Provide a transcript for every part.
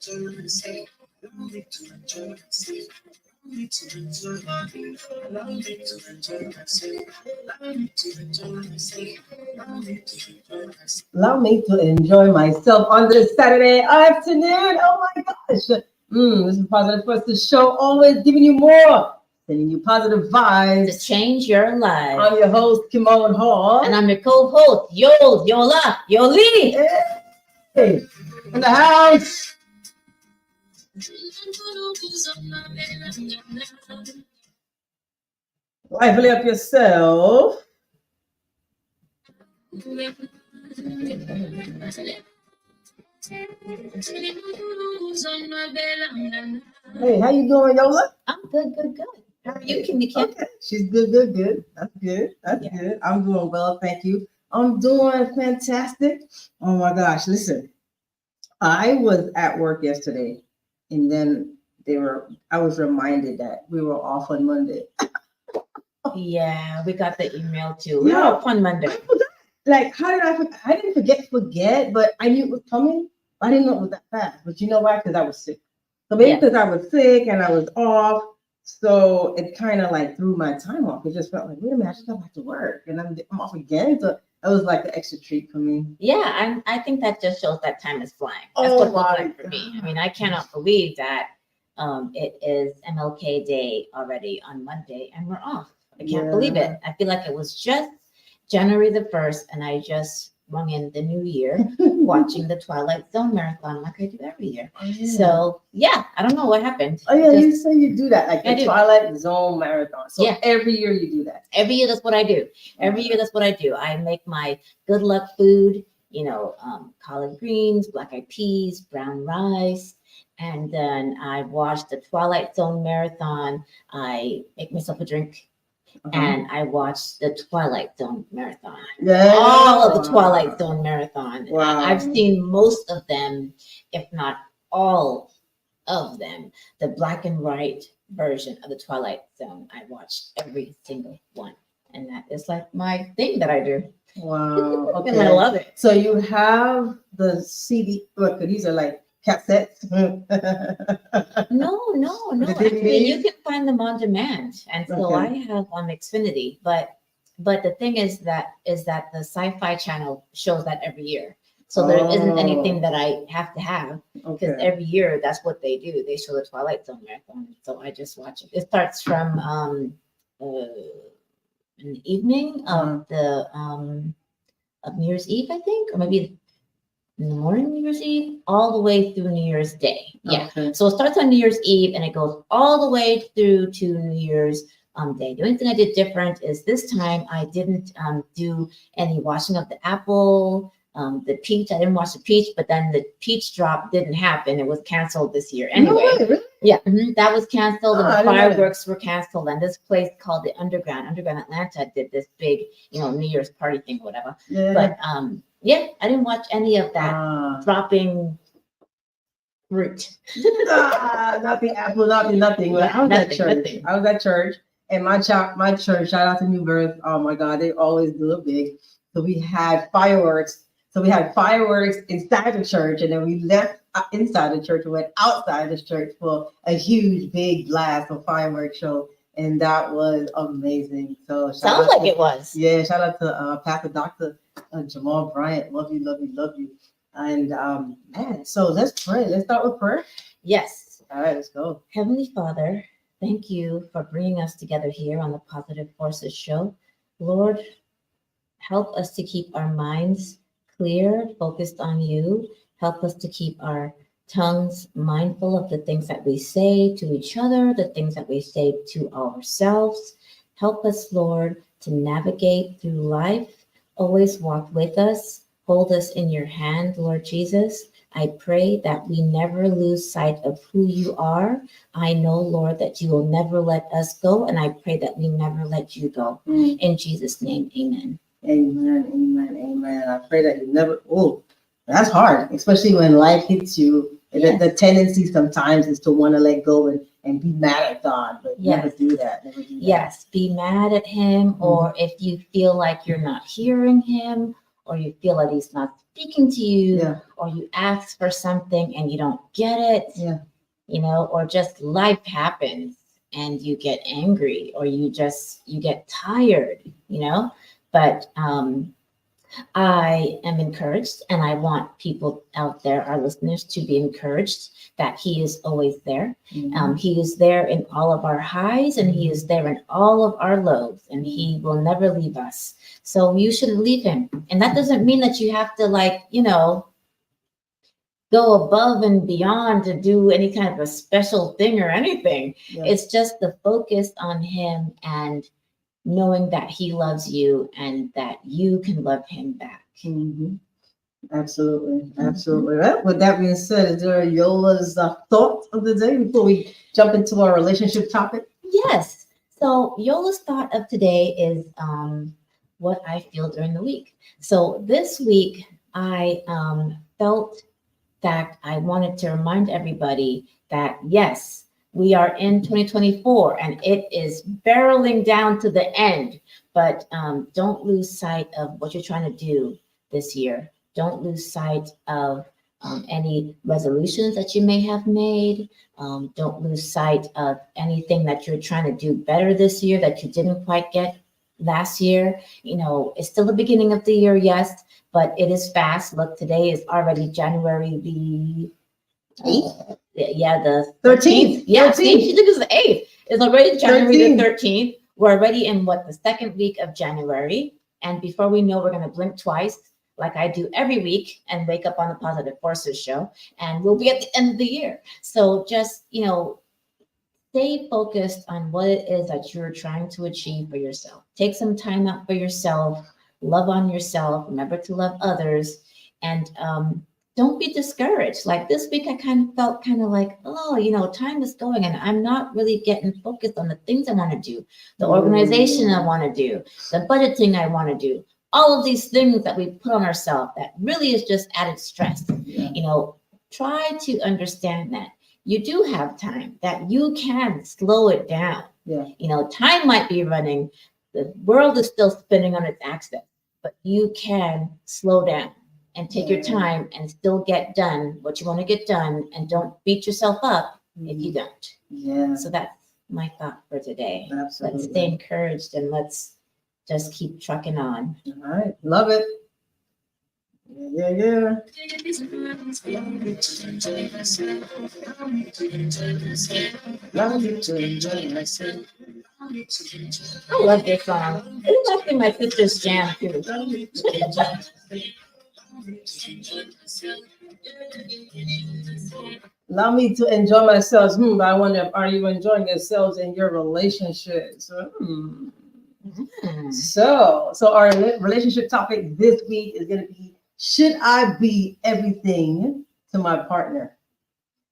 Allow me to enjoy myself on this Saturday afternoon. Oh my gosh. This is Positive Force, the show, always giving you more, sending you positive vibes. To change your life. I'm your host, Kimone Hall. And I'm your co-host, Yola, Yoli. Hey, in the house. Lively up yourself. Hey, how you doing, Yola? I'm good. How are you, Kimone? Okay. She's good. That's good. I'm doing well, thank you. I'm doing fantastic. Oh my gosh, listen. I was at work yesterday, and then I was reminded that we were off on Monday. Yeah, we got the email too. We were off on Monday. I forgot. Like, how did I forget? I didn't forget, but I knew it was coming. I didn't know it was that fast. But you know why? Because I was sick. So maybe because I was sick and I was off. So it kind of like threw my time off. It just felt like, wait a minute, I just got back to work and I'm off again. So that was like the extra treat for me. Yeah, I think that just shows that time is flying. That's what it looks like for me. I mean, I cannot believe that it is MLK Day already on Monday and we're off. I can't believe it. I feel like it was just January the 1st and I just rung in the new year watching the Twilight Zone marathon like I do every year. So yeah, I don't know what happened. Oh yeah, you say you do that, like the Twilight Zone marathon. So every year you do that. Every year that's what I do. Every year that's what I do. I make my good luck food, collard greens, black eyed peas, brown rice. And then I watch the Twilight Zone marathon. I make myself a drink. And I watched the Twilight Zone marathon. All of the Twilight Zone marathon. Wow. I've seen most of them, if not all of them. The black and white version of the Twilight Zone. I watched every single one. And that is like my thing that I do. Wow. Okay. And I love it. So you have the CD. Look, these are like cassettes. No. Actually, you can find them on demand, and so I have on Xfinity. But the thing is that the Sci-Fi Channel shows that every year, so there isn't anything that I have to have because every year that's what they do. They show the Twilight Zone marathon, so I just watch it. It starts from in the evening of the of New Year's Eve, I think, or maybe in the morning, New Year's Eve, all the way through New Year's Day. Yeah. Okay. So it starts on New Year's Eve and it goes all the way through to New Year's Day. The only thing I did different is this time I didn't do any washing of the apple, the peach. I didn't wash the peach, but then the peach drop didn't happen. It was canceled this year anyway. No way, really? Yeah, that was canceled, and the fireworks were canceled. And this place called the Underground Atlanta, did this big, New Year's party thing, whatever. Yeah. But yeah, I didn't watch any of that dropping fruit. Not the apple, nothing. I was at church. I was at church, and my church, shout out to New Birth. Oh my God, they always do it big. So we had fireworks. Inside the church, and then we left inside the church and went outside the church for a huge, big blast of fireworks show. And that was amazing. So sounds like it was. Yeah, shout out to Pastor Dr. Jamal Bryant. Love you. And man, so let's pray. Let's start with prayer. Yes. All right, let's go. Heavenly Father, thank you for bringing us together here on the Positive Forces show. Lord, help us to keep our minds clear, focused on you. Help us to keep our tongues mindful of the things that we say to each other, the things that we say to ourselves. Help us, Lord, to navigate through life. Always walk with us. Hold us in your hand, Lord Jesus. I pray that we never lose sight of who you are. I know, Lord, that you will never let us go, and I pray that we never let you go. In Jesus' name, amen. Amen. I pray that you never, that's hard, especially when life hits you. Yes. The tendency sometimes is to want to let go and be mad at God, but never do that. Yes, be mad at him, or if you feel like you're not hearing him, or you feel that he's not speaking to you, Yeah. or you ask for something and you don't get it, Yeah. or just life happens and you get angry, or you get tired, but I am encouraged, and I want people out there, our listeners, to be encouraged that He is always there. Mhm. He is there in all of our highs, and He is there in all of our lows, and He will never leave us. So you shouldn't leave Him. And that doesn't mean that you have to, go above and beyond to do any kind of a special thing or anything. Yeah. It's just the focus on Him and knowing that He loves you and that you can love Him back. Mhm. Absolutely. Absolutely. Well, with that being said, is there Yola's thought of the day before we jump into our relationship topic? Yes. So Yola's thought of today is what I feel during the week. So this week, I felt that I wanted to remind everybody that yes, we are in 2024 and it is barreling down to the end, but don't lose sight of what you're trying to do this year. Don't lose sight of any resolutions that you may have made. Don't lose sight of anything that you're trying to do better this year that you didn't quite get last year. It's still the beginning of the year, yes, but it is fast. Look, today is already January the 8th. Yeah, the 13th. Yeah, 13th. see, she took us the 8th. It's already January 13th. the 13th. We're already in the second week of January. And before we know, we're going to blink twice, like I do every week, and wake up on the Positive Forces show. And we'll be at the end of the year. So just, stay focused on what it is that you're trying to achieve for yourself. Take some time out for yourself, love on yourself, remember to love others, and don't be discouraged. Like this week, I kind of felt like, time is going and I'm not really getting focused on the things I want to do, the organization I want to do, the budgeting I want to do, all of these things that we put on ourselves that really is just added stress. Yeah. Try to understand that you do have time, that you can slow it down. Yeah. Time might be running, the world is still spinning on its axis, but you can slow down and take your time and still get done what you want to get done, and don't beat yourself up if you don't. Yeah. So that's my thought for today. Absolutely. Let's stay encouraged and let's just keep trucking on. All right. Love it. Yeah. I love this song. It's actually my sister's jam too. Allow me to enjoy myself. But I wonder, are you enjoying yourselves in your relationships? So our relationship topic this week is going to be: should I be everything to my partner?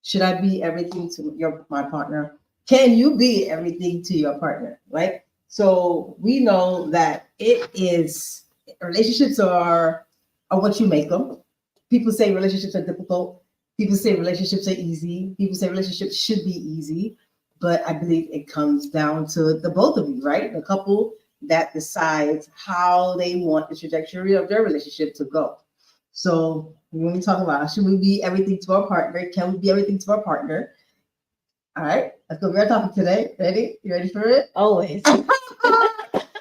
Should I be everything to my partner? Can you be everything to your partner? Right? So we know that relationships are what you make them. People say relationships are difficult. People say relationships are easy. People say relationships should be easy. But I believe it comes down to the both of you, right? The couple that decides how they want the trajectory of their relationship to go. So when we talk about should we be everything to our partner, can we be everything to our partner? All right, that's what we're talking today. Ready? You ready for it? Always.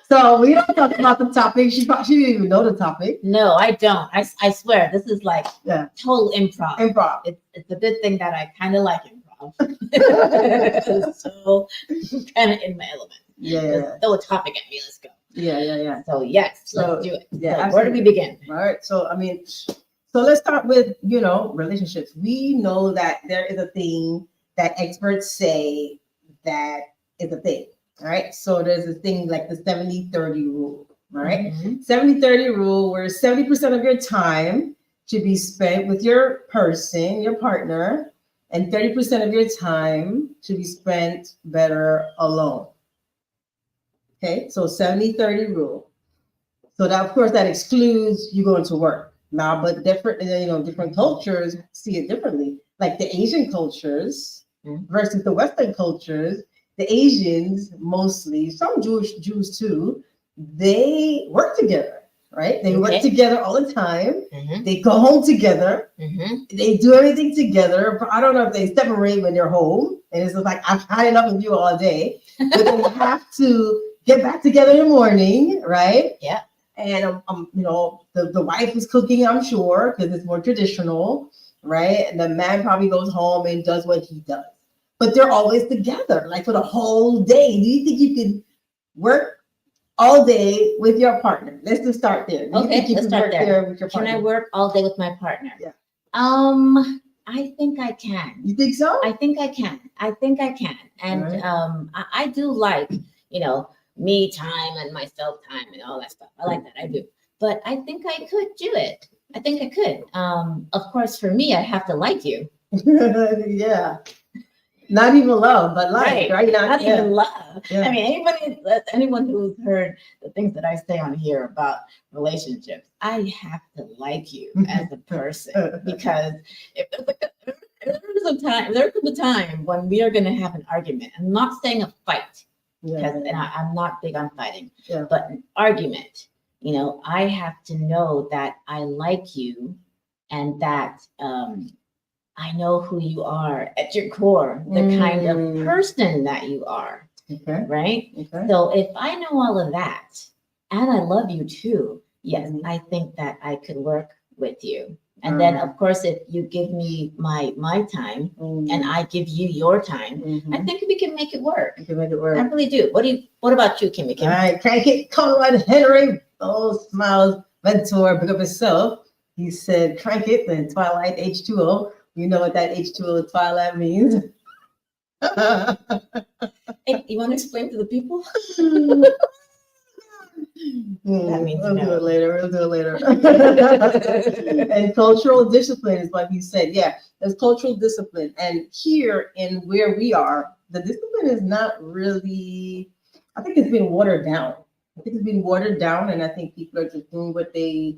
So we don't talk about the topic. She didn't even know the topic. No, I don't. I swear, this is like total improv. Improv. It's a good thing that I kind of like improv. So kind of in my element. Yeah. Just throw a topic at me. Let's go. Yeah. So yes, let's do it. Yeah. So where do we begin? All right. So let's start with relationships. We know that there is a thing that experts say that is a thing. All right. So there's a thing like the 70-30 rule. All right. 70-30 rule, where 70% of your time should be spent with your person, your partner, and 30% of your time should be spent better alone. Okay. So 70-30 rule. So that, of course, that excludes you going to work now, but different cultures see it differently. Like the Asian cultures versus the Western cultures. The Asians mostly, some Jews too, they work together. right? They work Okay. together all the time. Mhm. They go home together. Mhm. They do everything together. But I don't know if they separate when they're home. And it's just like, I've had enough of you all day. But they have to get back together in the morning, right? Yeah. And the wife is cooking, I'm sure, because it's more traditional, right? And the man probably goes home and does what he does. But they're always together, like for the whole day. Do you think you can work all day with your partner? Let's just start there. Do you think Okay, you let's can start work there. there with your Can partner? I work all day with my partner? Yeah. I think I can. You think so? I think I can. I think I can. And Alright. I do like, me time and myself time and all that stuff. I like that. I do. But I think I could do it. I think I could. Of course, for me, I have to like you. Yeah. Not even love, but like, right? Not Yeah. even love. Yeah. I mean, anyone who's heard the things that I say on here about relationships, I have to like you as a person because if there comes a time when we are going to have an argument. I'm not saying a fight because I'm not big on fighting, Yeah. but an argument. I have to know that I like you and that I know who you are at your core, the kind of person that you are. Okay. Right? Okay. So if I know all of that and I love you too, yes, I think that I could work with you. And then of course, if you give me my time and I give you your time, I think we can make it work. You can make it work. I really do. What about you, Kimmy? All right, can't get Conrad Henry, Smiles mentor, big up himself. He said, crank it, then Twilight H2O. You know what that H2O Twilight means. Hey, you want to explain to the people? That means we'll no. do it later. We'll do it later. And cultural discipline is what he said. Yeah, there's cultural discipline. And here in where we are, the discipline is not really, I think it's been watered down. And I think people are just doing what they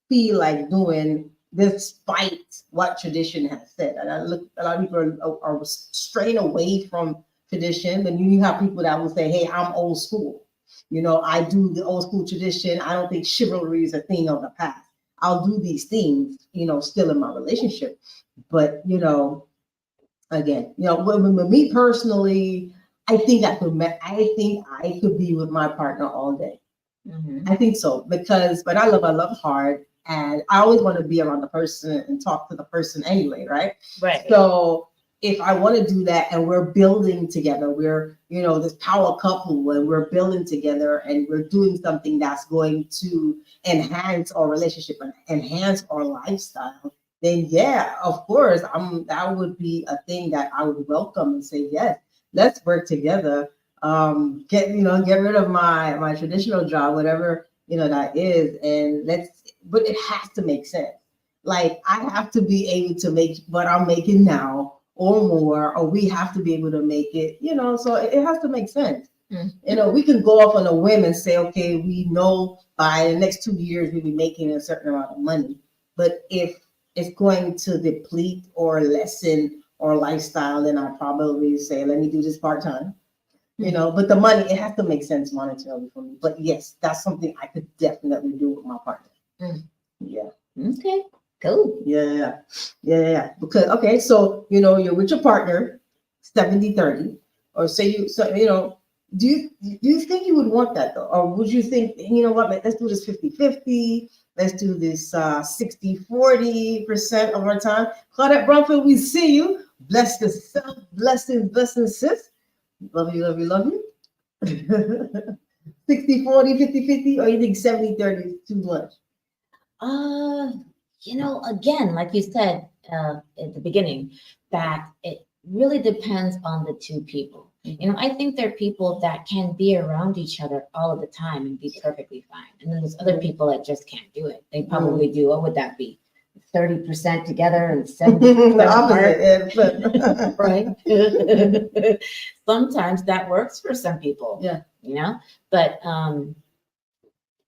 feel like doing despite what tradition has said. And a lot of people are straying away from tradition. And you have people that will say, hey, I'm old school. I do the old school tradition. I don't think chivalry is a thing of the past. I'll do these things, still in my relationship. But, again, with me personally, I think I could be with my partner all day. I think so but I love hard, and I always want to be around the person and talk to the person anyway, right? Right. So if I want to do that and we're building together, we're, this power couple and we're building together and we're doing something that's going to enhance our relationship and enhance our lifestyle, then yeah, of course, that would be a thing that I would welcome and say, yes, let's work together. Get rid of my traditional job, whatever, that is. And but it has to make sense. Like I have to be able to make what I'm making now or more, or we have to be able to make it, so it has to make sense. We can go off on a whim and say, okay, we know by the next 2 years we'll be making a certain amount of money. But if it's going to deplete or lessen our lifestyle, then I probably say, let me do this part-time. But the money, it has to make sense monetarily for me. But yes, that's something I could definitely do with my partner. Yeah. Okay. Cool. Yeah. Because so you're with your partner 70-30, or say do you think you would want that though? Or would you think, what, let's do this 50-50, let's do this 60-40% of our time. Claudette Bromfield, we see you. Bless yourself, blessings, sis. Love you. 60-40, 50-50, or you think 70-30 is too much? Again, like you said at the beginning, that it really depends on the two people. I think there are people that can be around each other all of the time and be perfectly fine. And then there's other people that just can't do it. They probably do. What would that be? 30% together and 70% apart. Right. Sometimes that works for some people. Yeah. But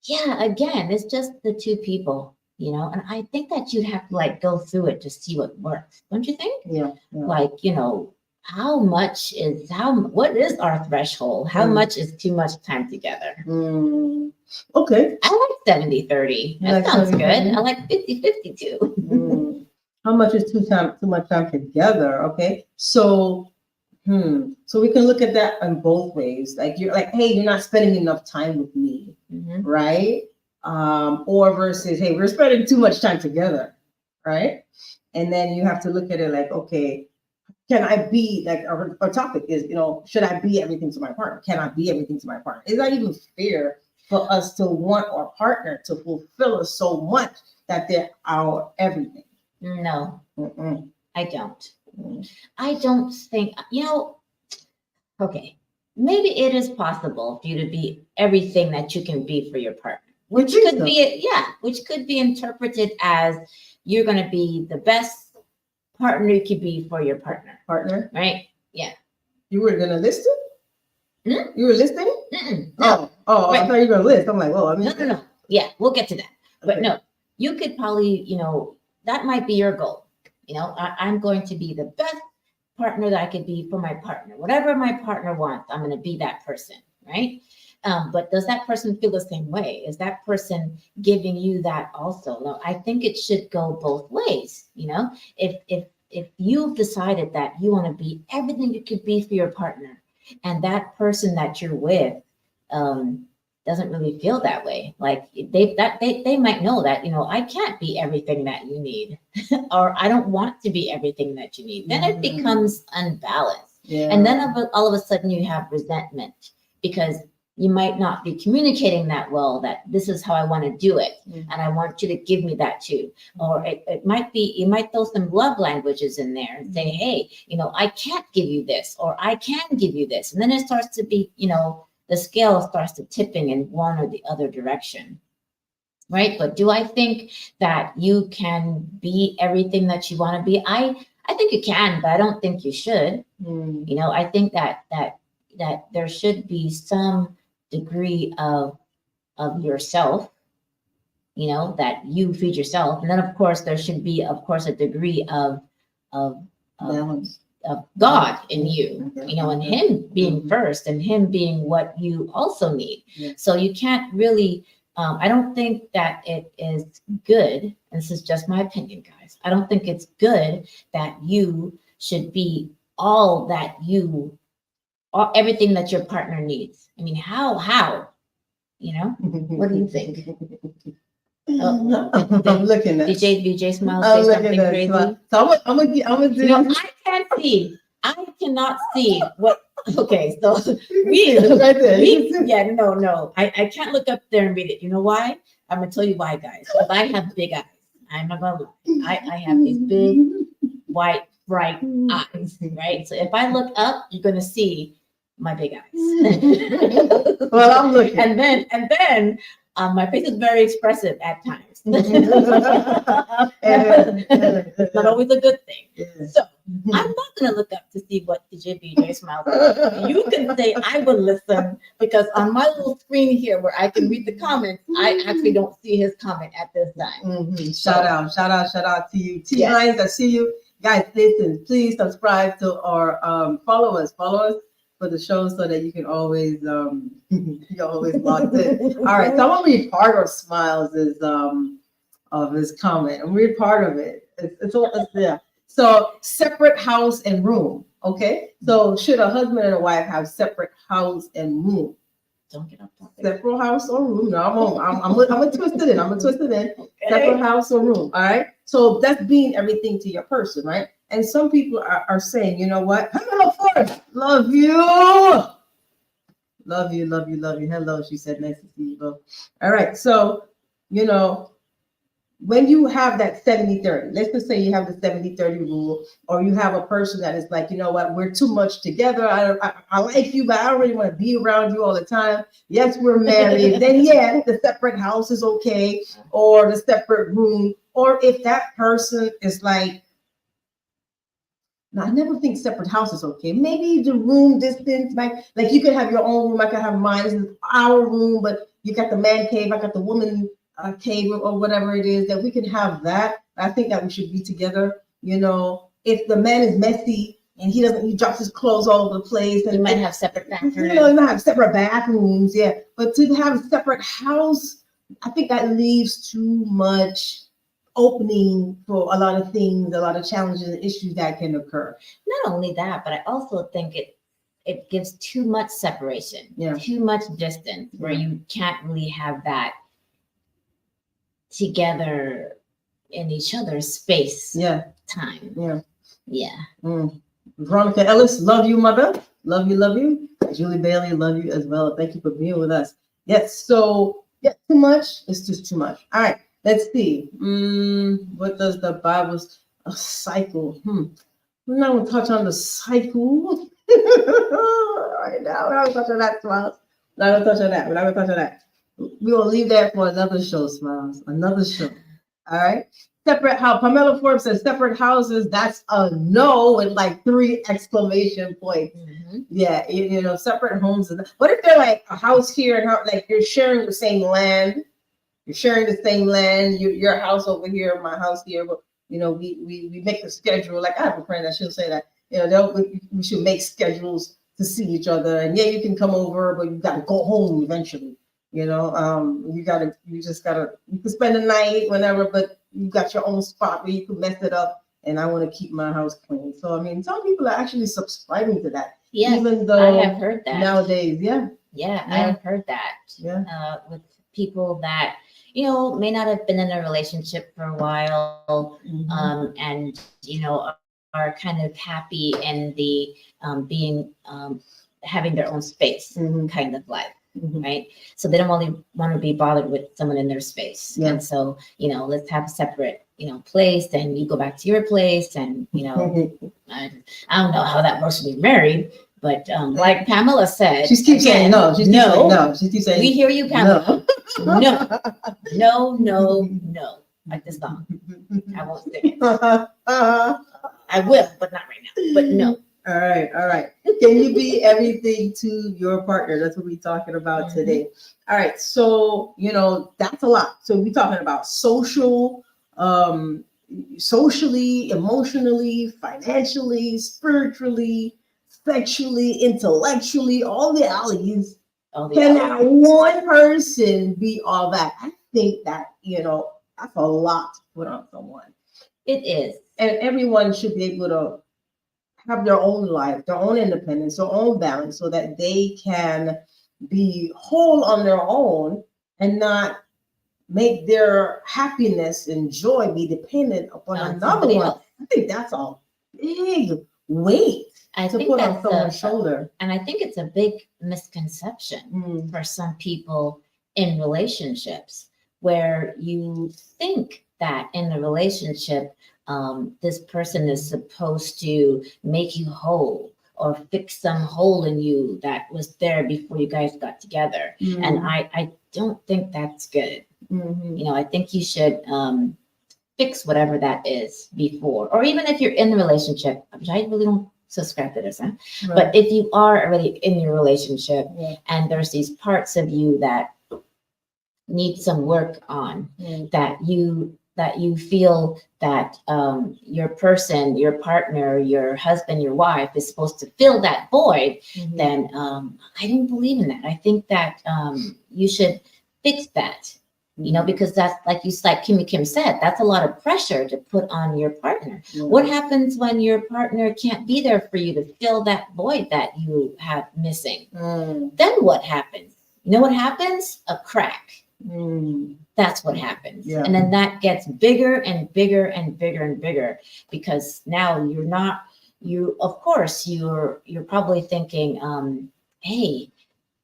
again, it's just the two people. And I think that you'd have to go through it to see what works. Don't you think? Yeah. Like, what is our threshold? How much is too much time together? Okay. I like 70-30. That sounds good. I like 50-50 too. How much is too much time together? Okay. So so we can look at that in both ways. Like you're like, hey, you're not spending enough time with me, right? Or versus, hey, we're spending too much time together, right? And then you have to look at it like, okay, can I be like our topic is, should I be everything to my partner? Can I be everything to my partner? Is that even fair for us to want our partner to fulfill us so much that they're our everything? No, I don't. I don't think, okay, maybe it is possible for you to be everything that you can be for your partner, which could be interpreted as you're going to be the best partner you could be for your partner. Right? Yeah. You were going to list it? You were listing? No. Right. I thought you were going to list. I'm like, well, No. Yeah, we'll get to that. Okay. But no, you could probably, that might be your goal. I'm going to be the best partner that I could be for my partner. Whatever my partner wants, I'm going to be that person, right? But does that person feel the same way? Is that person giving you that also? No, I think it should go both ways. If you've decided that you want to be everything you could be for your partner, and that person that you're with doesn't really feel that way, like they might know that I can't be everything that you need, or I don't want to be everything that you need. Then it becomes unbalanced, and then all of a sudden you have resentment because you might not be communicating that well, that this is how I want to do it. And I want you to give me that too. Or it might be, you might throw some love languages in there and say, hey, I can't give you this, or I can give you this. And then it starts to be, the scale starts to tipping in one or the other direction. Right. But do I think that you can be everything that you want to be? I think you can, but I don't think you should. I think that there should be some degree of yourself, that you feed yourself. And then of course there should be, a degree of balance, of God in you, and him being first and him being what you also need. So you can't really, I don't think that it is good, and this is just my opinion, guys, I don't think it's good that you should be all that everything that your partner needs. I mean, how? What do you think? I'm looking at DJ Smile say something crazy. So I'm gonna do. I can't see. I cannot see what. Okay, so right there. No. I can't look up there and read it. You know why? I'm gonna tell you why, guys. Because I have big eyes. I'm not gonna lie. I have these big, white, bright eyes. Right. So if I look up, you're gonna see my big eyes. Well, I'm looking. And then my face is very expressive at times. It's not always a good thing. So I'm not going to look up to see what DJ smiles like. You can say I will listen, because on my little screen here where I can read the comments, I actually don't see his comment at this time. Shout out to you. T-Lines, I see you. Guys, listen, please subscribe to our follow us for the show so that you can always you're always logged in. All right, so I'm gonna read part of Smiles' of his comment. I'm read part of it. It's there. So separate house and room. Okay. So should a husband and a wife have separate house and room? Don't get up. Separate house or room. No, I'm gonna twist it in. Okay. Separate house or room. All right. So that's being everything to your person, right? And some people are saying, you know what? Hello, Ford. Love you. Hello, she said, nice to see you both. All right. So, when you have that 70-30, let's just say you have the 70-30 rule, or you have a person that is like, you know what, we're too much together. I like you, but I don't really want to be around you all the time. Yes, we're married. Then, the separate house is okay, or the separate room. Or if that person is like, now, I never think separate house is okay. Maybe the room distance, like you could have your own room. I could have mine. This is our room, but you got the man cave. I got the woman cave, or whatever it is. That we can have that. I think that we should be together. If the man is messy and he drops his clothes all over the place, and You might have separate bathrooms. you know, not have separate bathrooms, yeah, but to have a separate house, I think that leaves too much opening for a lot of things, a lot of challenges and issues that can occur. Not only that, but I also think it gives too much separation, Yeah. too much distance, where you can't really have that together in each other's space. Yeah. Time. Yeah. Yeah. Veronica Ellis, love you, mother. Love you, love you. Julie Bailey, love you as well. Thank you for being with us. Yes, so yeah, too much. It's just too much. All right, let's see. What does the Bible's a cycle? We're not going to touch on the cycle right now. We're not going to touch on that, Smiles. We're not going to touch on that. We're not going to touch on that. We're going to leave that for another show, Smiles. Another show. All right. Separate house. Pamela Forbes says separate houses. That's a no with like 3 exclamation points. Yeah, you know, separate homes. What if they're like a house here and like you're sharing the same land? You're sharing the same land. Your house over here, my house here. But you know, we make a schedule. Like I have a friend that she'll say that we should make schedules to see each other. And yeah, you can come over, but you got to go home eventually. You know, you can spend the night whenever, but you got your own spot where you can mess it up. And I want to keep my house clean. So, I mean, some people are actually subscribing to that. Yes, even though I have heard that nowadays. Yeah, I have heard that. Yeah. With people that, you know, may not have been in a relationship for a while, and, you know, are kind of happy in the being, having their own space kind of life. Right. So they don't really want to be bothered with someone in their space. Yeah. And so, you know, let's have a separate, you know, place, and you go back to your place, and, you know, I don't know how that works to be married, but like Pamela said, she keeps saying no. She keeps saying we hear you, Pamela. No. Like this song. I won't sing it. I will, but not right now. But no. All right. Can you be everything to your partner? That's what we're talking about today. All right. So, you know, that's a lot. So we're talking about socially, emotionally, financially, spiritually, sexually, intellectually, all the alleys. Can that one person be all that? I think that, you know, that's a lot to put on someone. It is. And everyone should be able to have their own life, their own independence, their own balance, so that they can be whole on their own and not make their happiness and joy be dependent upon another one. I think that's a big weight to put on someone's shoulder. And I think it's a big misconception for some people in relationships, where you think that in a relationship, this person is supposed to make you whole or fix some hole in you that was there before you guys got together. And I don't think that's good. You know, I think you should fix whatever that is before, or even if you're in the relationship, which I really don't subscribe to this, huh? Right. But if you are already in your relationship and there's these parts of you that need some work on, that you feel that your person, your partner, your husband, your wife is supposed to fill that void, then I don't believe in that. I think that you should fix that, you know, because that's like Kim said, that's a lot of pressure to put on your partner. What happens when your partner can't be there for you to fill that void that you have missing? Then what happens? You know what happens? A crack. That's what happens. And then that gets bigger and bigger and bigger and bigger, because now you're probably thinking, hey,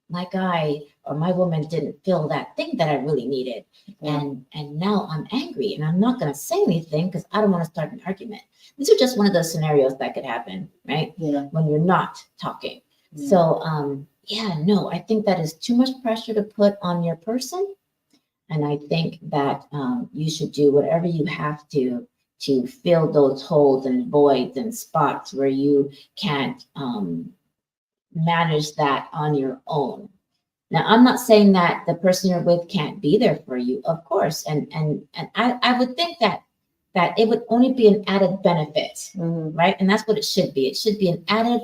my guy or my woman didn't fill that thing that I really needed. And now I'm angry and I'm not going to say anything because I don't want to start an argument. These are just one of those scenarios that could happen, right? When you're not talking. So, no, I think that is too much pressure to put on your person. And I think that you should do whatever you have to fill those holes and voids and spots where you can't manage that on your own. Now, I'm not saying that the person you're with can't be there for you, of course. And I would think that that it would only be an added benefit, right? And that's what it should be. It should be an added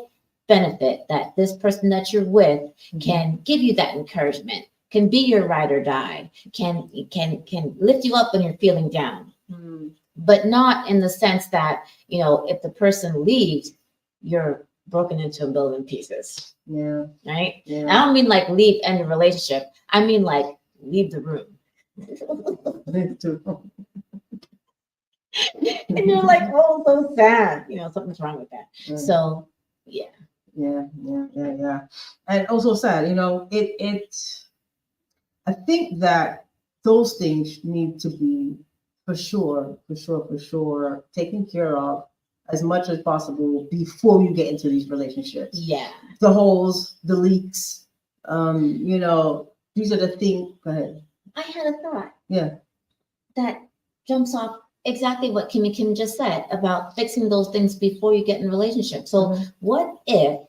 benefit that this person that you're with can give you that encouragement, can be your ride or die, can lift you up when you're feeling down. But not in the sense that, if the person leaves, you're broken into a million pieces. Yeah. Right? Yeah. I don't mean like leave, end the relationship. I mean like leave the room. And you're like, oh, so sad. Something's wrong with that. So, yeah. Yeah. And also sad, I think that those things need to be for sure, taken care of as much as possible before you get into these relationships. Yeah. The holes, the leaks, these are the things. Go ahead. I had a thought. Yeah. That jumps off exactly what Kim just said about fixing those things before you get in a relationship. So what if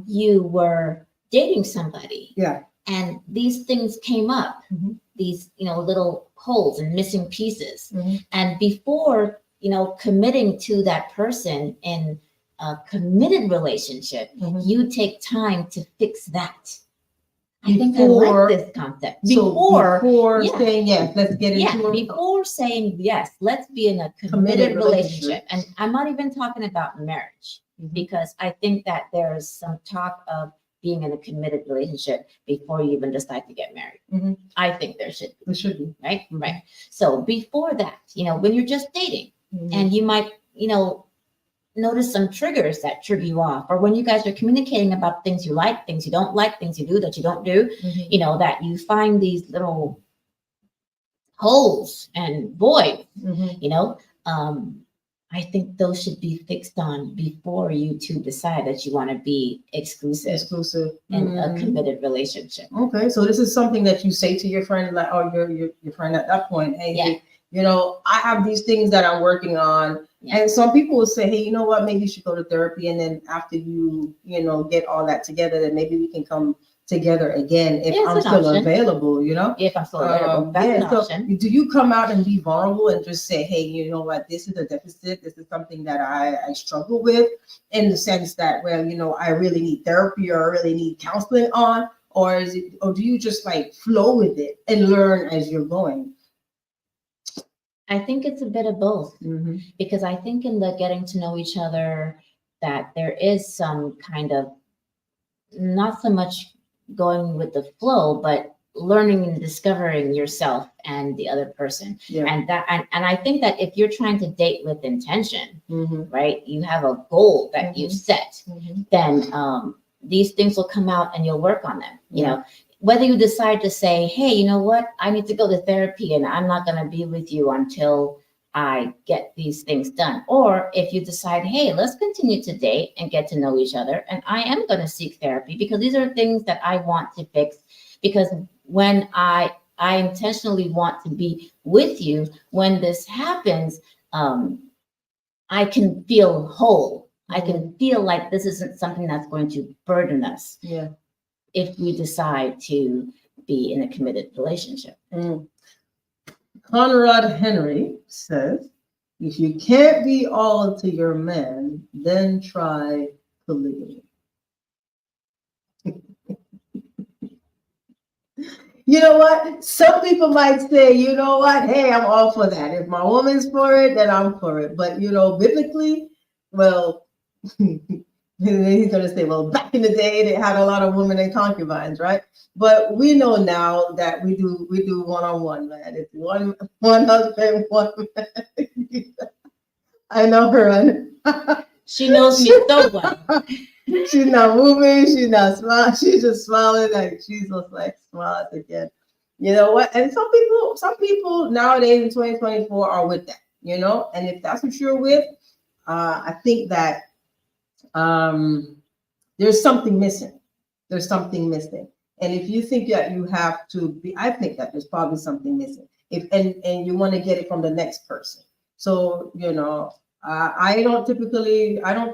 you were dating somebody? Yeah. And these things came up, these, little holes and missing pieces. And before, committing to that person in a committed relationship, you take time to fix that. I think I like this concept. Before saying yes, let's get into it. Before saying yes, let's be in a committed relationship. And I'm not even talking about marriage, because I think that there's some talk of being in a committed relationship before you even decide to get married. I think there should be. There should be. Right? Right. So before that, when you're just dating and you might, notice some triggers that trigger you off, or when you guys are communicating about things you like, things you don't like, things you do that you don't do, that you find these little holes and voids, I think those should be fixed on before you two decide that you want to be exclusive in a committed relationship. Okay, so this is something that you say to your friend, like, or your friend at that point, hey, I have these things that I'm working on. And some people will say, hey, you know what, maybe you should go to therapy. And then after you get all that together, then maybe we can come together again if I'm still available, If I'm still available, that's an option. Do you come out and be vulnerable and just say, hey, you know what, this is a deficit. This is something that I struggle with, in the sense that, well, I really need therapy, or I really need counseling on, or do you just like flow with it and learn as you're going? I think it's a bit of both, because I think in the getting to know each other that there is some kind of, not so much going with the flow, but learning and discovering yourself and the other person. And I think that if you're trying to date with intention, right, you have a goal that you've set, then these things will come out and you'll work on them. Whether you decide to say, hey, you know what, I need to go to therapy and I'm not going to be with you until I get these things done. Or if you decide, hey, let's continue to date and get to know each other, and I am going to seek therapy because these are things that I want to fix. Because when I intentionally want to be with you, when this happens, I can feel whole. I can feel like this isn't something that's going to burden us. If we decide to be in a committed relationship. Conrad Henry says, if you can't be all to your man, then try polygamy. You know what? Some people might say, you know what? Hey, I'm all for that. If my woman's for it, then I'm for it. But, biblically, well, he's going to say, well, back in the day, they had a lot of women and concubines, right? But we know now that we do one-on-one, man. It's one husband, one man. I know her. She knows me so well. She's not moving. She's not smiling. She's just smiling like she's just like smiling again. You know what? And some people nowadays in 2024 are with that, And if that's what you're with, I think that there's something missing. There's something missing. And if you think that you have to be, I think that there's probably something missing. And you want to get it from the next person. So, I don't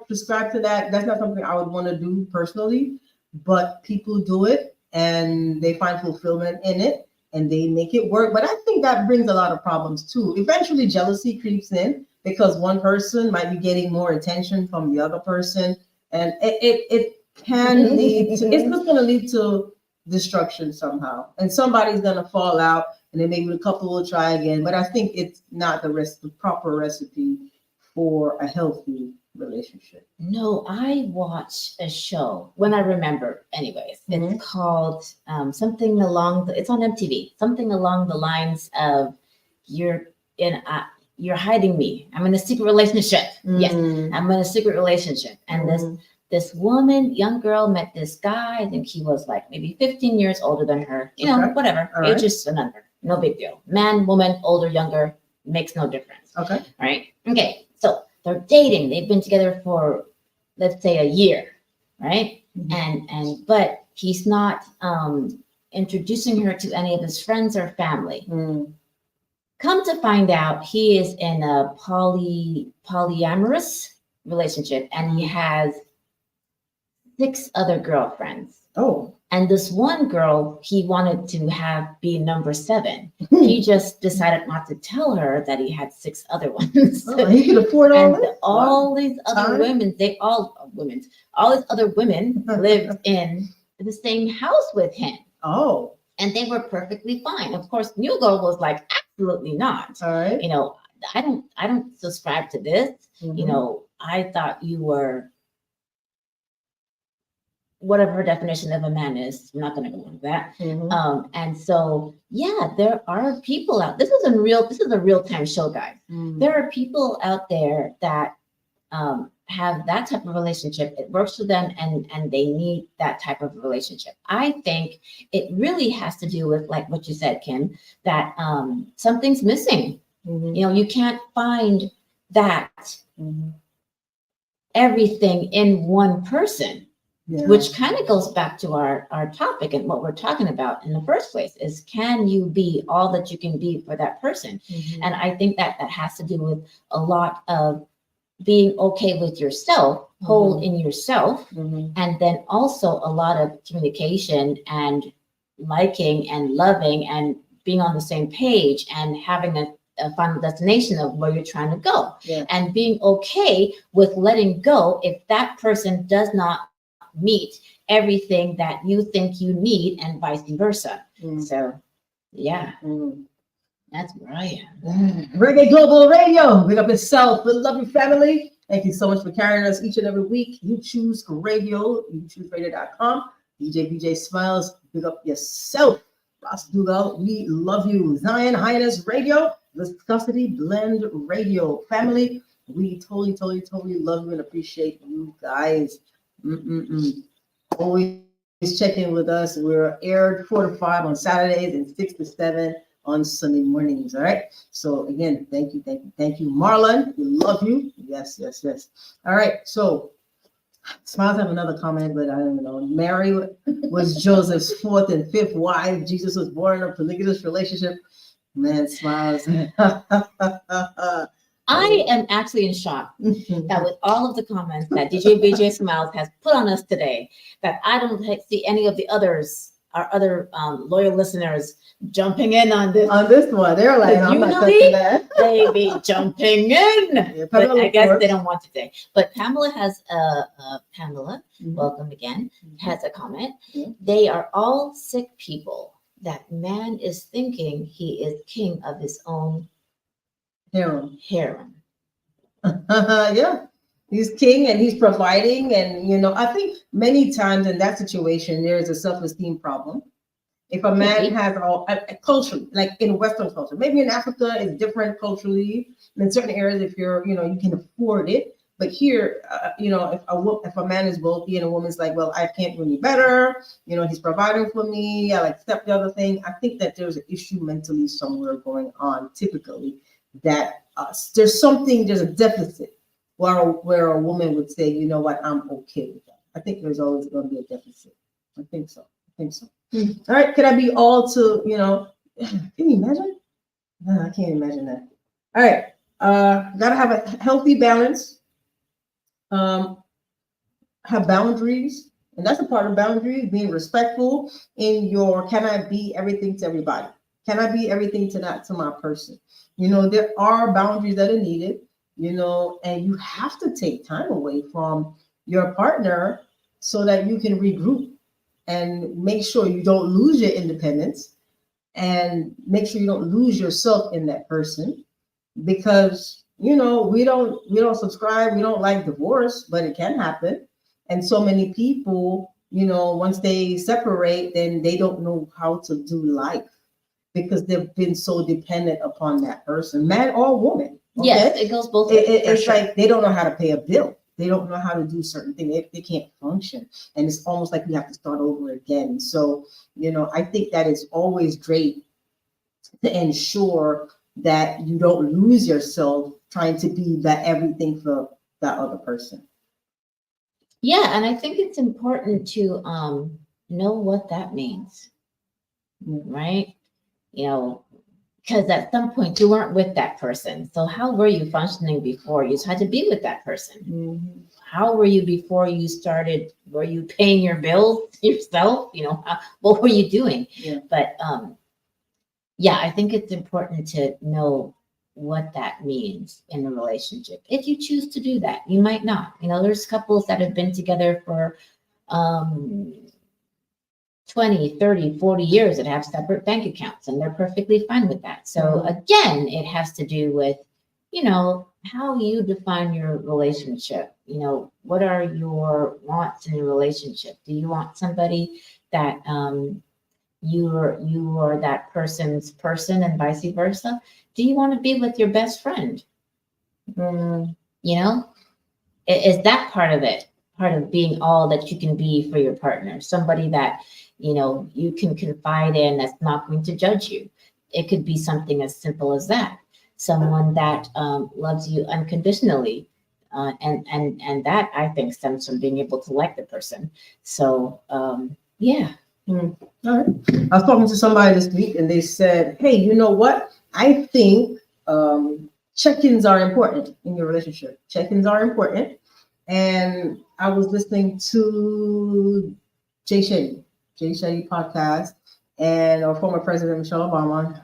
prescribe to that. That's not something I would want to do personally, but people do it and they find fulfillment in it. and they make it work. But I think that brings a lot of problems too. Eventually, jealousy creeps in because one person might be getting more attention from the other person, and it can lead to, it's just going to lead to destruction somehow, and somebody's going to fall out, and then maybe the couple will try again. But I think it's not the proper recipe for a healthy relationship. No, I watch a show when I remember. Anyways, it's called something along the. It's on MTV. Something along the lines of you're in. You're hiding me. I'm in a secret relationship. Yes, I'm in a secret relationship, and this woman, young girl, met this guy. I think he was like maybe 15 years older than her. You know, whatever. All right. Age is a number. No big deal. Man, woman, older, younger, makes no difference. Okay. Right. Okay. So they're dating. They've been together for, let's say, a year. Right. And but he's not introducing her to any of his friends or family. Come to find out, he is in a polyamorous relationship, and he has 6 other girlfriends. Oh. And this one girl, he wanted to have be number 7. He just decided not to tell her that he had 6 other ones. Oh, he could afford all this? All these other women, all these other women lived in the same house with him. Oh. And they were perfectly fine. Of course, New Girl was like, absolutely not. All right. You know, I don't subscribe to this. You know, I thought you were whatever her definition of a man is. I'm not going to go into that. And so, yeah, there are people out. This is a real-time show, guys. There are people out there that have that type of relationship. It works for them, and they need that type of relationship. I think it really has to do with, like what you said, Kim, that something's missing. You know, you can't find that everything in one person. Yeah. Which kind of goes back to our topic and what we're talking about in the first place is, can you be all that you can be for that person? And I think that has to do with a lot of being okay with yourself, whole in yourself, and then also a lot of communication and liking and loving and being on the same page and having a final destination of where you're trying to go. Yeah. And being okay with letting go if that person does not meet everything that you think you need, and vice versa. So, yeah, that's where I am. Reggae Global Radio, big up yourself. We love your family. Thank you so much for carrying us each and every week. You choose radio, youchooseradio.com. DJ BJ Smiles, big up yourself. Ross Dugal, we love you. Zion Highness Radio, Viscosity Blend Radio. Family, we totally love you and appreciate you guys. Always check in with us. We're aired 4 to 5 on Saturdays and 6 to 7 on Sunday mornings. All right. So again, thank you, Marlon. We love you. Yes. All right. So Smiles have another comment, but I don't know. Mary was Joseph's 4th and 5th wife. Jesus was born in a polygamous relationship. Man, Smiles. I am actually in shock that with all of the comments that DJ BJ Smiles has put on us today, that I don't see any of the others, our other loyal listeners, jumping in on this. On this one, they're like, I'm not touching that. They be jumping in. Yeah, but I guess they don't want to today. But Pamela has Pamela, welcome again, has a comment. They are all sick people. That man is thinking he is king of his own harem. Yeah, he's king and he's providing, and I think many times in that situation there is a self-esteem problem. If a man has culturally, like in Western culture, maybe in Africa it's different culturally. In certain areas, if you're, you can afford it. But here, if a man is wealthy and a woman's like, well, I can't do any better, he's providing for me, I'll accept the other thing. I think that there's an issue mentally somewhere going on, typically, that there's a deficit where a woman would say, you know what, I'm okay with that. I think there's always going to be a deficit. I think so. All right, could I be all to, can you imagine? No, I can't imagine that. All right, gotta have a healthy balance. Have boundaries, and that's a part of boundaries, being respectful in your, can I be everything to everybody? Can I be everything to my person? There are boundaries that are needed, and you have to take time away from your partner so that you can regroup and make sure you don't lose your independence and make sure you don't lose yourself in that person, because we don't subscribe, we don't like divorce, but it can happen. And so many people, once they separate, then they don't know how to do life because they've been so dependent upon that person, man or woman. Okay? Yes, it goes both ways. It's like they don't know how to pay a bill. They don't know how to do certain things. They can't function. And it's almost like we have to start over again. So, I think that it's always great to ensure that you don't lose yourself trying to be that everything for that other person. Yeah, and I think it's important to know what that means, right? Because at some point you weren't with that person. So how were you functioning before you had to be with that person? Mm-hmm. How were you before you started? Were you paying your bills yourself? What were you doing? Yeah. But yeah, I think it's important to know what that means in a relationship. If you choose to do that, you might not. There's couples that have been together for 20, 30, 40 years that have separate bank accounts, and they're perfectly fine with that. So again, it has to do with, how you define your relationship. What are your wants in your relationship? Do you want somebody that you are that person's person and vice versa? Do you want to be with your best friend? Is that part of it? Part of being all that you can be for your partner, somebody that you can confide in, that's not going to judge you. It could be something as simple as that. Someone that loves you unconditionally, and that I think stems from being able to like the person. So yeah. All right. I was talking to somebody this week, and they said, "Hey, you know what? I think check-ins are important in your relationship. Check-ins are important." And I was listening to Jay Shetty podcast, and our former president Michelle Obama.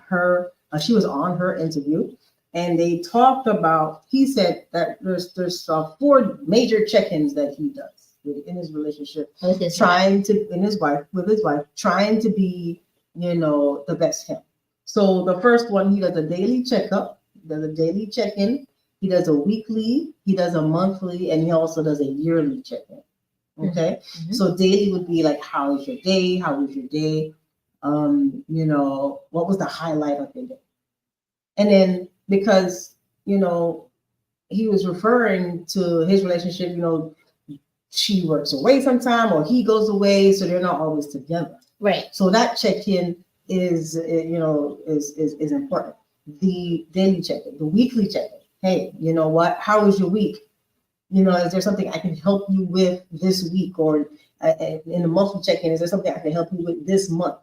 She was on her interview, and they talked about. He said that there's 4 major check-ins that he does in his relationship, with his wife, trying to be, the best him. So the first one, he does a daily checkup, does a daily check-in, he does a weekly, he does a monthly, and he also does a yearly check-in. Okay. Mm-hmm. So daily would be like, how is your day? How was your day? What was the highlight of your day? And then because, he was referring to his relationship, she works away sometime or he goes away, so they're not always together. Right. So that check-in is important. The daily check-in, the weekly check-in. Hey, you know what? How was your week? Is there something I can help you with this week? Or in the monthly check-in, is there something I can help you with this month?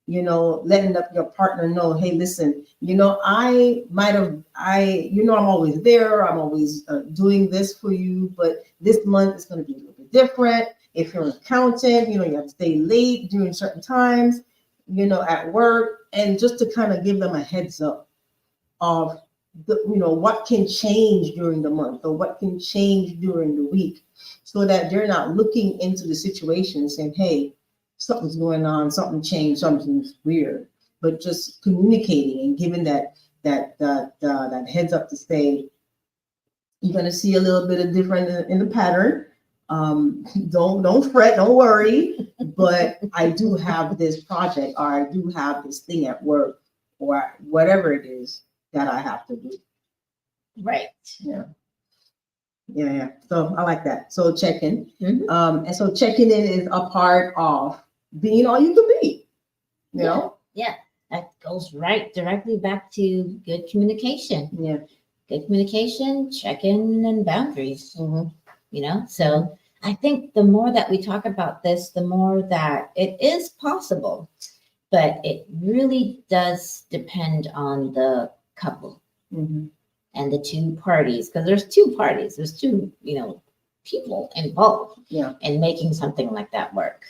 Letting your partner know, hey, listen, I'm always there. I'm always doing this for you, but this month is going to be a little bit different. If you're an accountant, you have to stay late during certain times, at work, and just to kind of give them a heads up of what can change during the month or what can change during the week, so that they're not looking into the situation and saying, hey, something's going on, something changed, something's weird, but just communicating and giving that heads up to say, you're going to see a little bit of different in the pattern. Don't fret, don't worry, but I do have this project, or I do have this thing at work, or whatever it is that I have to do. Right. Yeah. So I like that. So check-in. Mm-hmm. And so checking in is a part of being all you can be, Yeah, that goes right directly back to good communication. Yeah. Good communication, check-in, and boundaries. Mm-hmm. So I think the more that we talk about this, the more that it is possible, but it really does depend on the couple. Mm-hmm. And the 2 parties, because there's 2 parties, there's 2, people involved in making something like that work.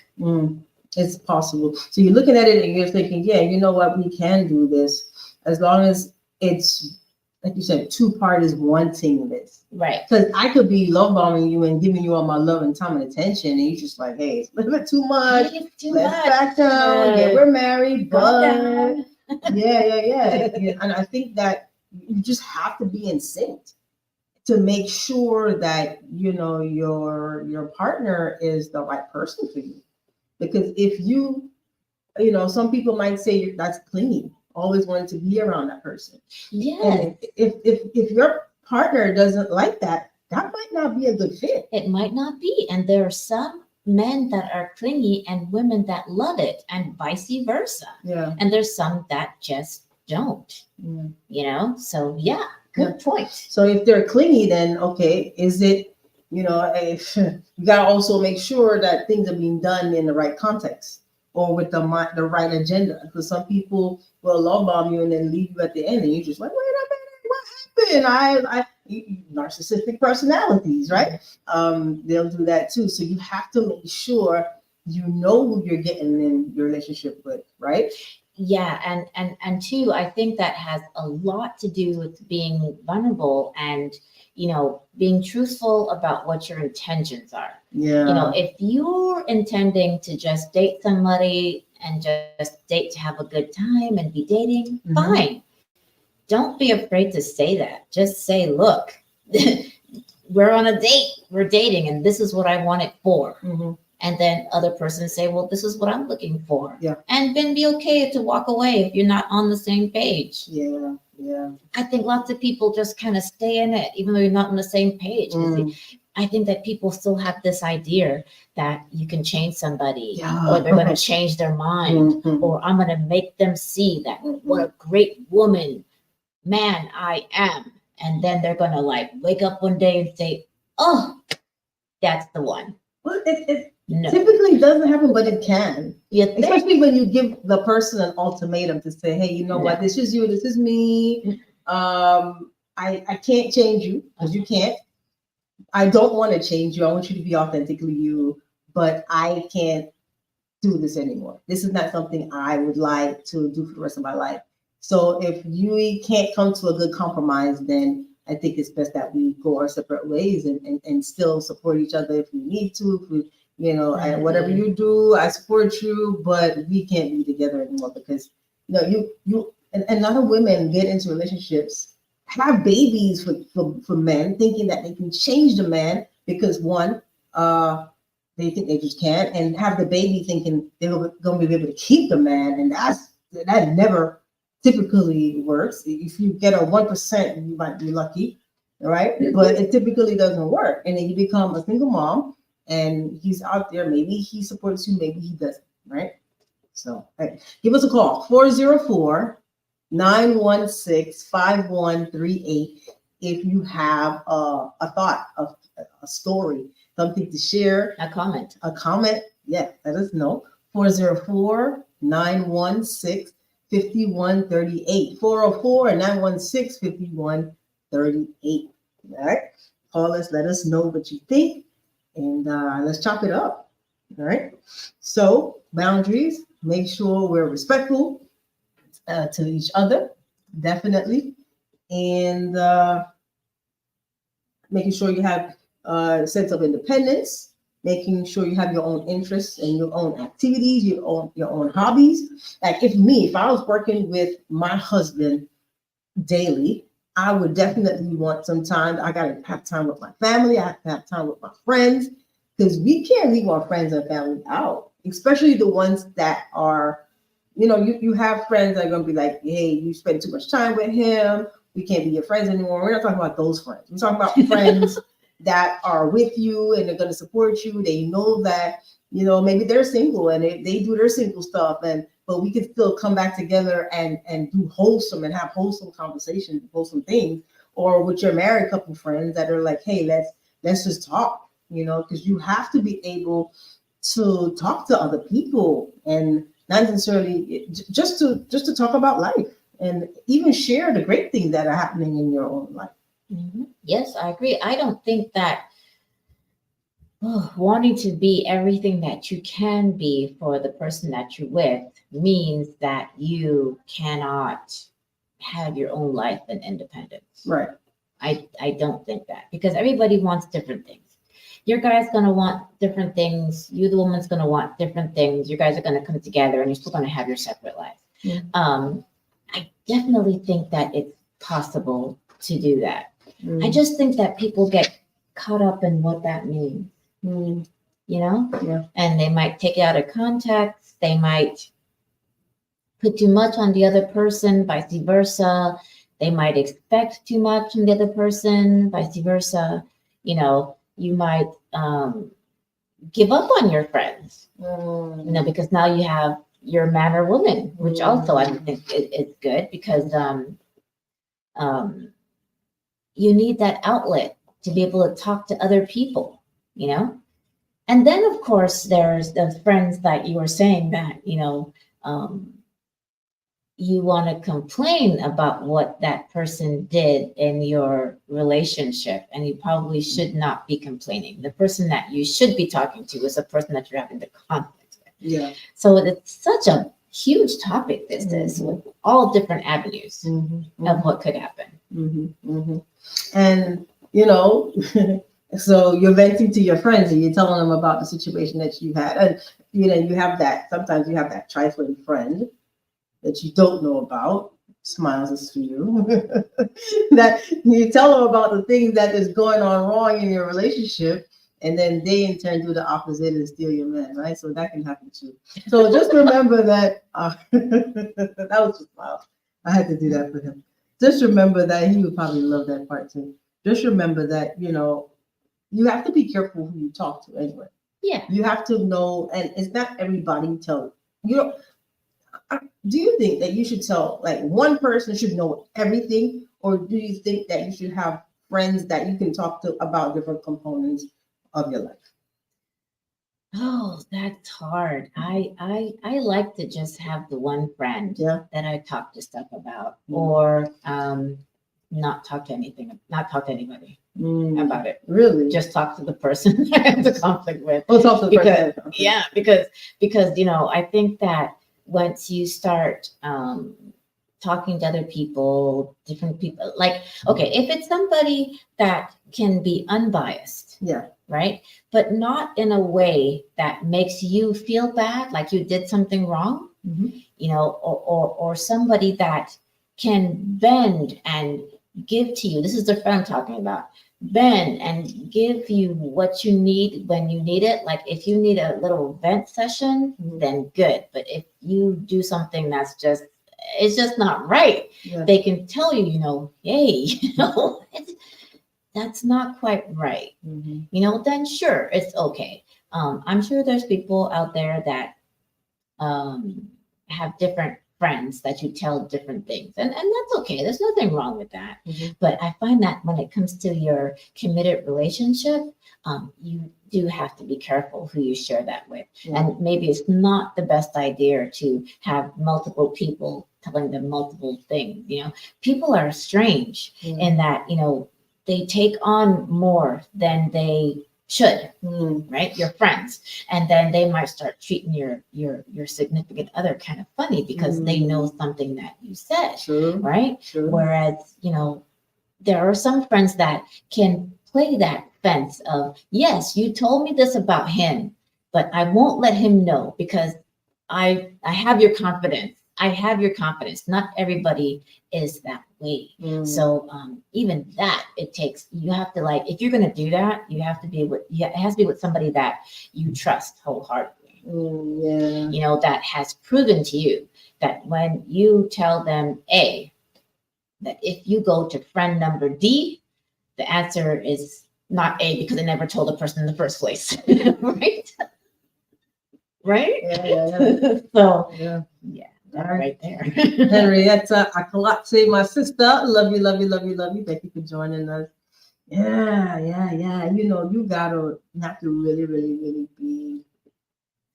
It's possible. So you're looking at it and you're thinking, yeah, you know what, we can do this as long as it's, like you said, two parties wanting this. Right. Because I could be love bombing you and giving you all my love and time and attention, and you're just like, hey, it's a little bit too much. It's too Let's much. back down. Yeah, we're married, Calm but down. yeah. And I think that you just have to be in sync to make sure that you know your partner is the right person for you. Because if you know, some people might say that's clingy, always wanting to be around that person. Yes. And if your partner doesn't like that, that might not be a good fit. It might not be. And there are some men that are clingy and women that love it, and vice versa. Yeah. And there's some that just don't, Yeah. you know? So, yeah, good point. So if they're clingy, then okay, is it, you know, if, you got to also make sure that things are being done in the right context or with the right agenda. Because some people will love bomb you and then leave you at the end, and you're just like, wait a minute, what happened? Narcissistic personalities, right? They'll do that too. So you have to make sure you know who you're getting in your relationship with, right? Yeah, and two, I think that has a lot to do with being vulnerable and, you know, being truthful about what your intentions are. Yeah. You know, if you're intending to just date somebody and just date to have a good time and be dating, fine. Don't be afraid to say that. Just say, look, we're on a date, we're dating, and this is what I want it for. And then other persons say, well, this is what I'm looking for. Yeah. And then be okay to walk away if you're not on the same page. Yeah. Yeah. I think lots of people just kind of stay in it, even though you're not on the same page. I think that people still have this idea that you can change somebody, or they're going to change their mind, or I'm going to make them see that what a great man I am. And then they're going to like wake up one day and say, oh, that's the one. Well, it typically doesn't happen, but it can. Especially when you give the person an ultimatum to say, hey, you know what, this is you, this is me. I can't change you because you can't. I don't want to change you. I want you to be authentically you, but I can't do this anymore. This is not something I would like to do for the rest of my life. So if you can't come to a good compromise, then I think it's best that we go our separate ways and still support each other if we need to. If we, you know, and whatever you do, I support you, but we can't be together anymore because, you know, you and a lot of women get into relationships, have babies for men, thinking that they can change the man because one, they think they just can't, and have the baby thinking they're going to be able to keep the man, and that never typically works. If you get a 1%, you might be lucky, right? But it typically doesn't work, and then you become a single mom, and he's out there. Maybe he supports you, maybe he doesn't, right? So give us a call, 404-916-5138 if you have a thought, a story, something to share. A comment. Yeah, let us know. 404-916-5138. 404-916-5138. All right. Call us, let us know what you think, and let's chop it up. All right. So boundaries, make sure we're respectful to each other, definitely. And making sure you have a sense of independence, making sure you have your own interests and your own activities, your own hobbies. Like if I was working with my husband daily, I would definitely want some time. I got to have time with my family. I have to have time with my friends, because we can't leave our friends and family out, especially the ones that are, you know, you have friends that are going to be like, hey, you spend too much time with him. We can't be your friends anymore. We're not talking about those friends. We're talking about friends that are with you and they're going to support you. They know that, you know, maybe they're single and they do their single stuff, but we can still come back together and do wholesome and have wholesome conversations, wholesome things. Or with your married couple friends that are like, hey, let's just talk, you know, because you have to be able to talk to other people, and not necessarily just to talk about life, and even share the great things that are happening in your own life. Yes, I agree. I don't think that wanting to be everything that you can be for the person that you're with means that you cannot have your own life and independence. Right. I don't think that, because everybody wants different things. Your guy's gonna want different things. You, the woman's gonna want different things. You guys are gonna come together, and you're still gonna have your separate lives. Yeah. I definitely think that it's possible to do that. I Mm. just think that people get caught up in what that means, Mm. you know? Yeah. And they might take it out of context. They might put too much on the other person, vice versa. They might expect too much from the other person, vice versa. You know, you might give up on your friends, Mm. you know, because now you have your man or woman, which also I don't think is good, because you need that outlet to be able to talk to other people, you know? And then, of course, there's the friends that you were saying that, you know, you want to complain about what that person did in your relationship, and you probably should not be complaining. The person that you should be talking to is the person that you're having the conflict with. Yeah. So it's such a huge topic, this is, with all different avenues of what could happen. And, you know, so you're venting to your friends and you're telling them about the situation that you had. And, you know, you have that, sometimes you have that trifling friend that you don't know about, smiles is for you, that you tell them about the things that is going on wrong in your relationship, and then they in turn do the opposite and steal your man, right? So that can happen too. So just remember that, that was just smile. I had to do that for him. Just remember that he would probably love that part too. Just remember that, you know, you have to be careful who you talk to anyway. Yeah. You have to know, and it's not everybody you tell. You know, do you think that you should tell, like, one person should know everything, or do you think that you should have friends that you can talk to about different components of your life? Oh, that's hard. I like to just have the one friend Yeah. that I talk to stuff about, or not talk to anybody about it. Really? Just talk to the person I have the conflict with. Oh, talk to the Because person. Okay. yeah, because you know, I think that once you start talking to other people, different people, like, okay, if it's somebody that can be unbiased, Yeah. right, but not in a way that makes you feel bad, like you did something wrong, you know, or somebody that can bend and give to you. This is the friend I'm talking about. Bend and give you what you need when you need it. Like if you need a little vent session, then good. But if you do something that's just, it's just not right, Yeah. they can tell you, you know, hey, you know, that's not quite right. You know, then sure, it's okay. I'm sure there's people out there that have different friends that you tell different things, and that's okay. There's nothing wrong with that. But I find that when it comes to your committed relationship, you do have to be careful who you share that with. And maybe it's not the best idea to have multiple people telling them multiple things. You know, people are strange in that, you know, they take on more than they should, right? Your friends, and then they might start treating your significant other kind of funny because they know something that you said, right? Whereas, you know, there are some friends that can play that fence of, yes, you told me this about him, but I won't let him know because I have your confidence. I have your confidence. Not everybody is that way. So even that, it takes, you have to, like, if you're going to do that, you have to be with, it has to be with somebody that you trust wholeheartedly. You know, that has proven to you that when you tell them A, that if you go to friend number D, the answer is not A because they never told the person in the first place. Right? Right? So yeah. Right there. Henrietta Akalate, my sister. Love you, love you, love you, love you. Thank you for joining us. Yeah. You know, you have to really, really, really be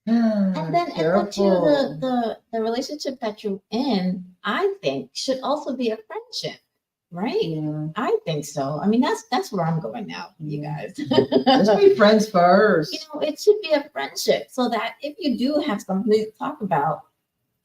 and then careful. The relationship that you're in, I think, should also be a friendship. right? Yeah. I think so. I mean, that's where I'm going now, you Yeah. guys. Let's be friends first. It should be a friendship so that if you do have something to talk about,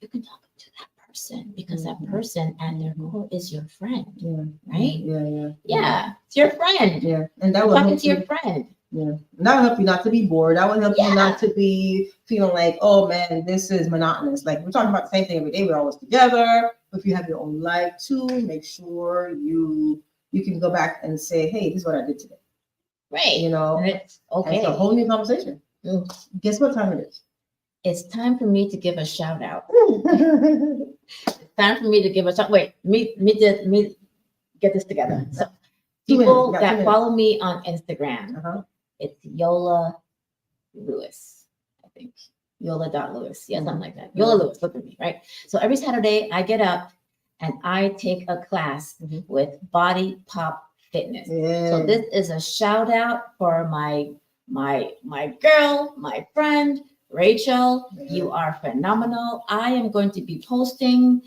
you can talk to that person because that person at their core is your friend, Yeah. right? Yeah. Yeah, it's your friend. Yeah. And that You're will talking help to your you. friend. Yeah. And that will help you not to be bored. That will help you not to be feeling like, oh man, this is monotonous. Like we're talking about the same thing every day. We're always together. If you have your own life too, make sure you can go back and say, hey, this is what I did today. Right. You know, And it's and it's a okay. whole new conversation. Mm. Guess what time it is? It's time for me to give a shout out. It's time for me to give a shout. Wait, me get this together. So 2 minutes. people You got 2 that minutes. follow me on Instagram, Uh-huh. it's Yola Lewis, I think. Yola.Lewis. Yeah, something like that. Yola Lewis, look at me, right? So every Saturday I get up and I take a class with Body Pop Fitness. Yeah. So this is a shout out for my girl, my friend, Rachel. Yeah. You are phenomenal. I am going to be posting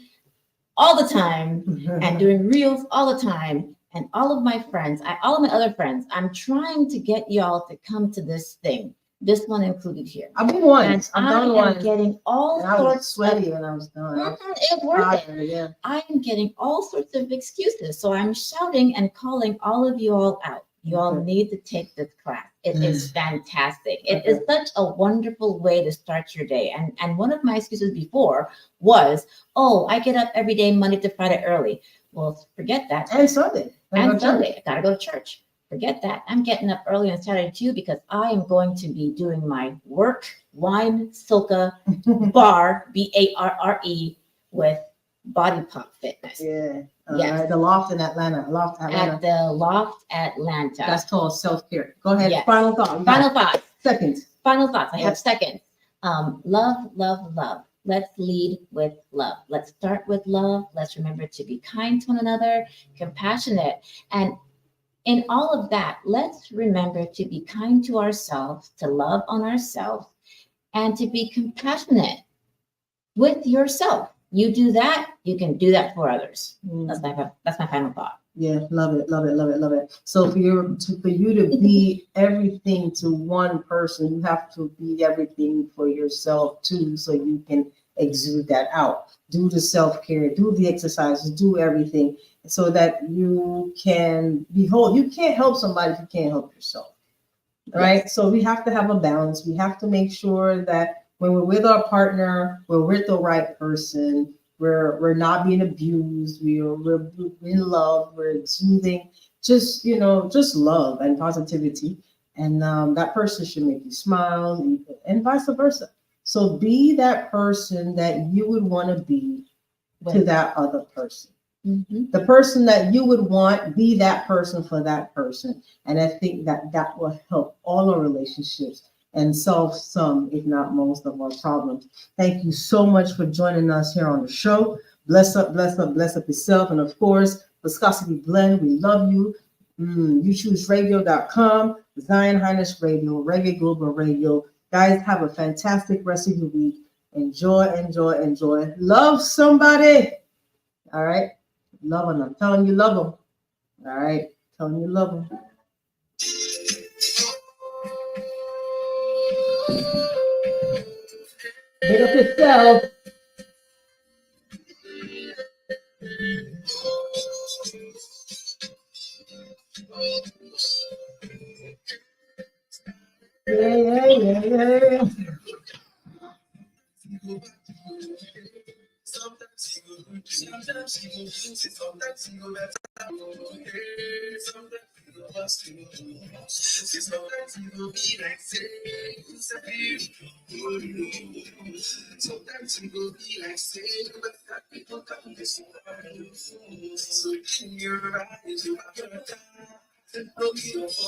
all the time and doing reels all the time. And all of my friends, all of my other friends, I'm trying to get y'all to come to this thing. This one included here. I've been once. And I've done I once. am getting all And I was sorts sweaty of, when I was done. It worth it. Yeah. I am getting all sorts of excuses. So I'm shouting and calling all of you all out. You all need to take this class. It is fantastic. It is such a wonderful way to start your day. And one of my excuses before was, oh, I get up every day, Monday to Friday early. Well, forget that. And Sunday. And Sunday, I gotta go to church. Forget that. I'm getting up early on Saturday too because I am going to be doing my work, wine, silka, bar, BARRE, with Body Pop Fitness. Yeah. Yes. The Loft in Atlanta. At the Loft Atlanta. That's called self-care. Go ahead. Yes. Final thought. Final thoughts. Seconds. Final thoughts. I have Yes. seconds. Love, love, love. Let's lead with love. Let's start with love. Let's remember to be kind to one another, compassionate. And in all of that, let's remember to be kind to ourselves, to love on ourselves, and to be compassionate with yourself. You do that, you can do that for others. That's my final thought. Yeah, love it. So for you to be everything to one person, you have to be everything for yourself too, so you can exude that out. Do the self-care, do the exercises, do everything so that you can be whole. You can't help somebody if you can't help yourself. Right? Yes. So we have to have a balance. We have to make sure that when we're with our partner, we're with the right person. We're not being abused. We're in love. We're exuding just love and positivity, and that person should make you smile, and vice versa. So be that person that you would want to be to that other person. The person that you would want, be that person for that person, and I think that will help all our relationships and solve some, if not most, of our problems. Thank you so much for joining us here on the show. Bless up yourself. And of course, Viscosity Blend, we love you. You choose radio.com, Zion Highness Radio, Reggae Global Radio. Guys, have a fantastic rest of your week. Enjoy. Love somebody. All right. Love them. I'm telling you, love them. All right. Telling you, love them. Big up yourself. Yeah.